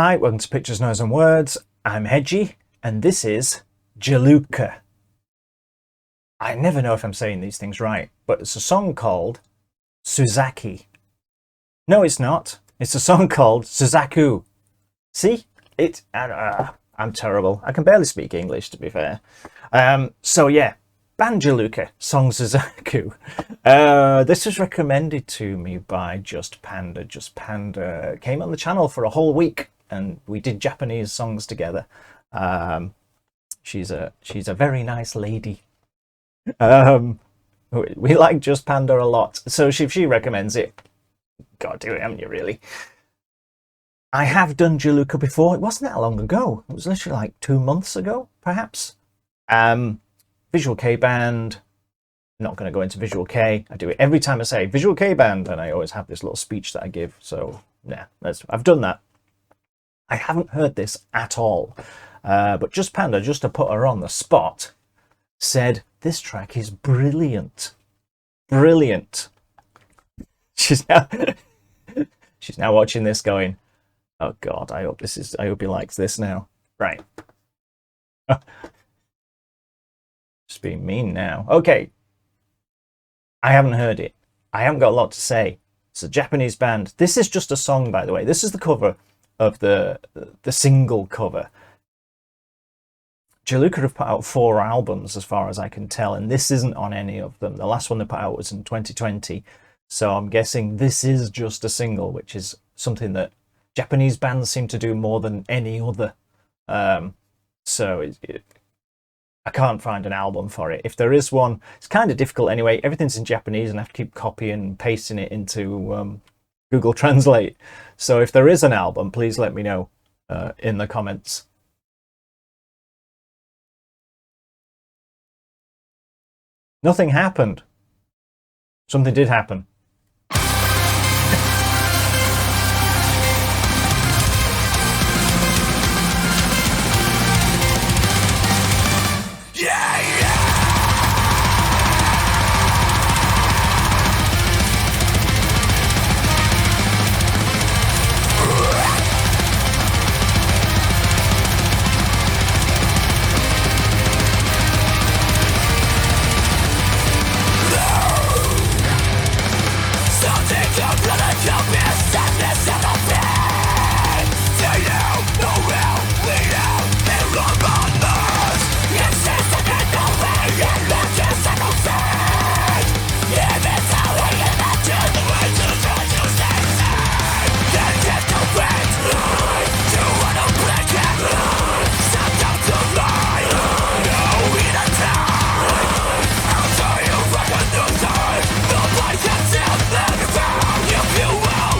Hi, welcome to Pictures, Noise and Words. I'm Hedgy, and this is JILUKA. I never know if I'm saying these things right, but it's a song called Suzaku. No, it's not. It's a song called Suzaku. See? I'm terrible. I can barely speak English, to be fair. So yeah, band JILUKA, song Suzaku. This was recommended to me by Just Panda. Just Panda came on the channel for a whole week, and we did Japanese songs together. She's a very nice lady. We like Just Panda a lot, so if she recommends it, gotta do it, haven't you, really? I have done JILUKA before. It wasn't that long ago. It was literally like 2 months ago, perhaps. Visual K band. I'm not going to go into Visual K. I do it every time I say Visual K band, and I always have this little speech that I give. So yeah, I've done that. I haven't heard this at all, but Just Panda, just to put her on the spot, said this track is brilliant. Brilliant. She's now watching this going, oh God, I hope he likes this now. Right. Just being mean now. Okay. I haven't heard it. I haven't got a lot to say. It's a Japanese band. This is just a song, by the way. This is the cover of the single cover. JILUKA have put out 4 albums as far as I can tell, and this isn't on any of them. The last one they put out was in 2020, so I'm guessing this is just a single, which is something that Japanese bands seem to do more than any other. So I can't find an album for it. If there is one, it's kind of difficult anyway. Everything's in Japanese and I have to keep copying and pasting it into Google Translate. So if there is an album, please let me know in the comments. Nothing happened. Something did happen. You will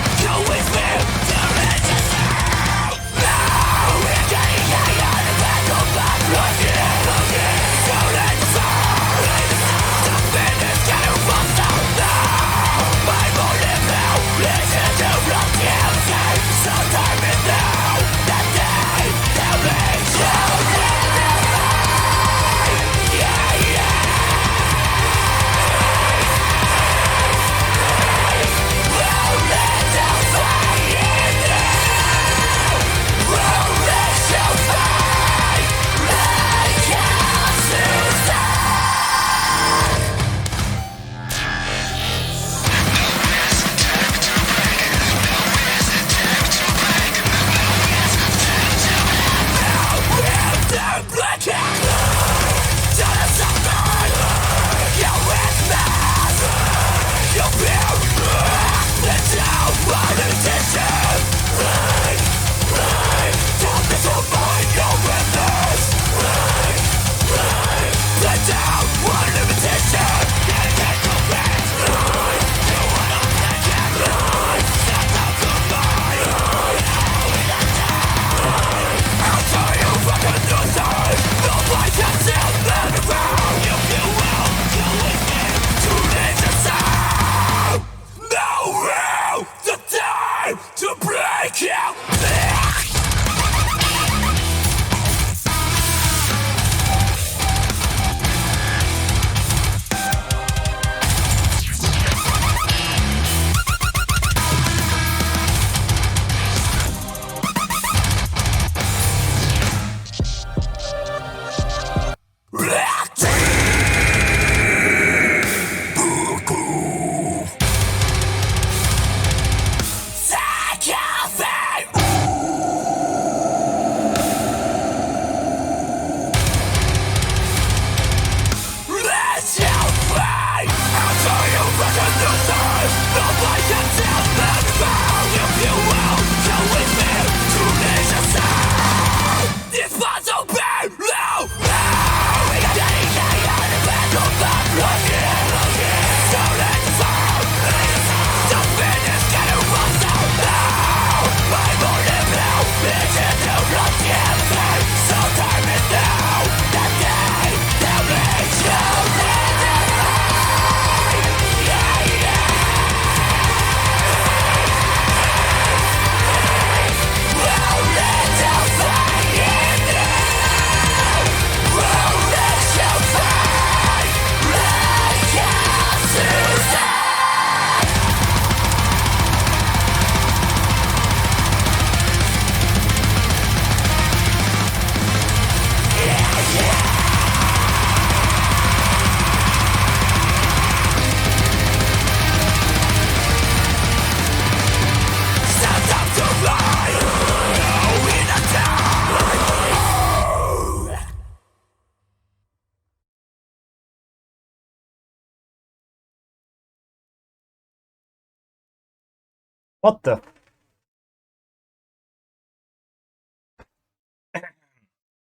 What the?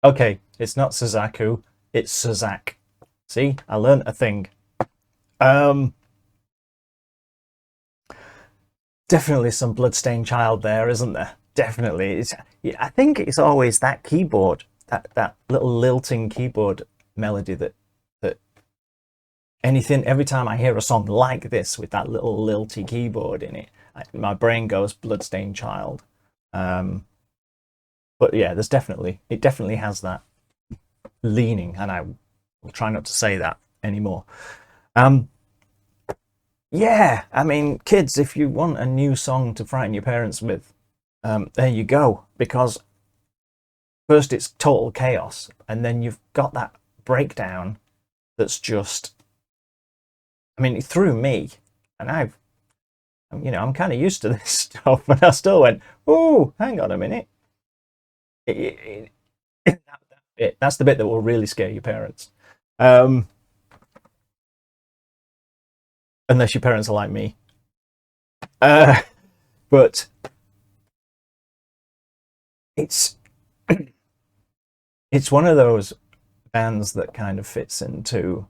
Okay, it's not Suzaku, it's Suzaku. See, I learned a thing. Um, Definitely some bloodstained child there, isn't there? Definitely. Yeah, I think it's always that keyboard, that little lilting keyboard melody that anything. Every time I hear a song like this with that little lilty keyboard in it, my brain goes bloodstained child. Um, but yeah, it definitely has that leaning, and I will try not to say that anymore. Um, yeah, I mean, kids, if you want a new song to frighten your parents with, there you go. Because first it's total chaos, and then you've got that breakdown that's just, I mean, it threw me, and I'm kind of used to this stuff, but I still went, oh, hang on a minute. That's the bit that will really scare your parents. Um, unless your parents are like me. Uh, but it's it's one of those bands that kind of fits into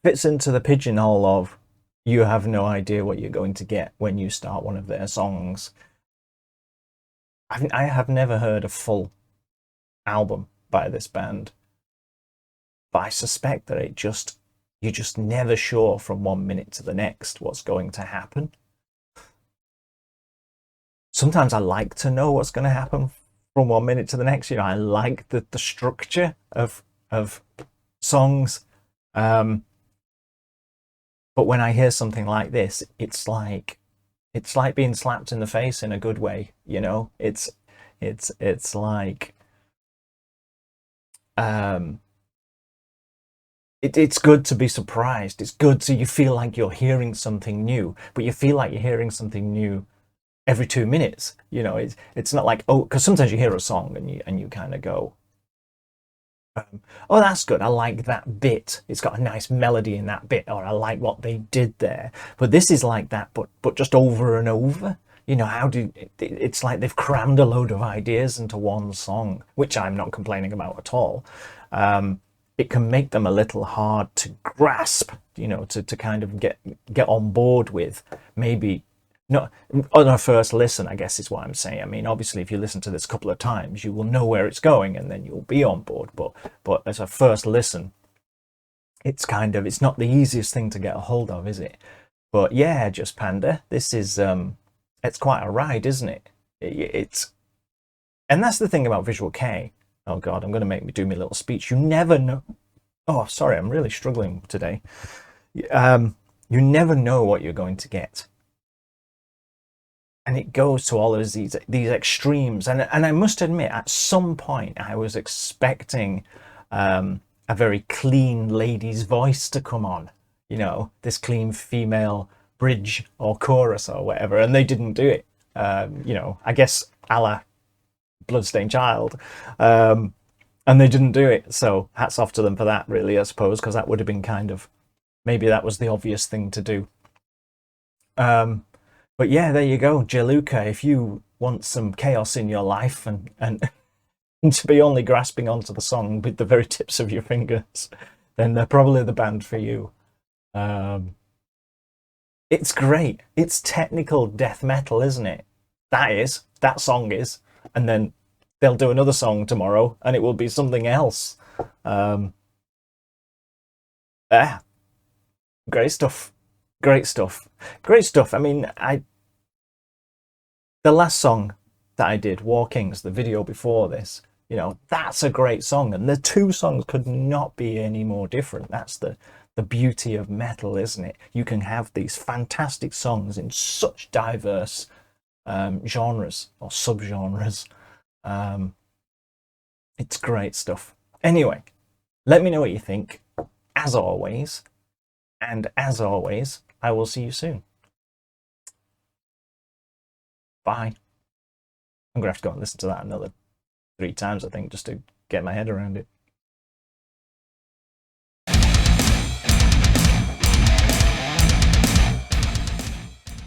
the pigeonhole of you have no idea what you're going to get when you start one of their songs. I have never heard a full album by this band, but I suspect that you're just never sure from 1 minute to the next what's going to happen. Sometimes I like to know what's going to happen from 1 minute to the next. I like the structure of songs. Um, but when I hear something like this, it's like being slapped in the face in a good way. It's like um, it's good to be surprised. It's good to you feel like you're hearing something new, but you feel like you're hearing something new every 2 minutes. It's not like, oh, because sometimes you hear a song and you kind of go, oh, that's good. I like that bit. It's got a nice melody in that bit, or I like what they did there. But this is like that, but just over and over. It's like they've crammed a load of ideas into one song, which I'm not complaining about at all. It can make them a little hard to grasp, to kind of get on board with. Maybe not on a first listen, I guess is what I'm saying. I mean, obviously, if you listen to this a couple of times, you will know where it's going, and then you'll be on board. But as a first listen, it's not the easiest thing to get a hold of, is it? But yeah, Just Panda, this is it's quite a ride, isn't it? It's and that's the thing about Visual K. Oh God, I'm going to make me do my little speech. You never know. Oh, sorry, I'm really struggling today. You never know what you're going to get, and it goes to all of these extremes. And I must admit, at some point, I was expecting a very clean lady's voice to come on. This clean female bridge or chorus or whatever, and they didn't do it. I guess a la Bloodstained Child. And they didn't do it. So hats off to them for that, really, I suppose, because that would have been kind of, maybe that was the obvious thing to do. Um, but yeah, there you go, JILUKA. If you want some chaos in your life and to be only grasping onto the song with the very tips of your fingers, then they're probably the band for you. Um, it's great. It's technical death metal, isn't it? That song is, and then they'll do another song tomorrow, and it will be something else. Um, ah, great stuff. Great stuff. Great stuff. I mean, the last song that I did, War Kings, the video before this, that's a great song, and the two songs could not be any more different. That's the beauty of metal, isn't it? You can have these fantastic songs in such diverse genres or subgenres. Um, it's great stuff. Anyway, let me know what you think, as always. And as always, I will see you soon. Bye. I'm going to have to go and listen to that another 3 times, I think, just to get my head around it.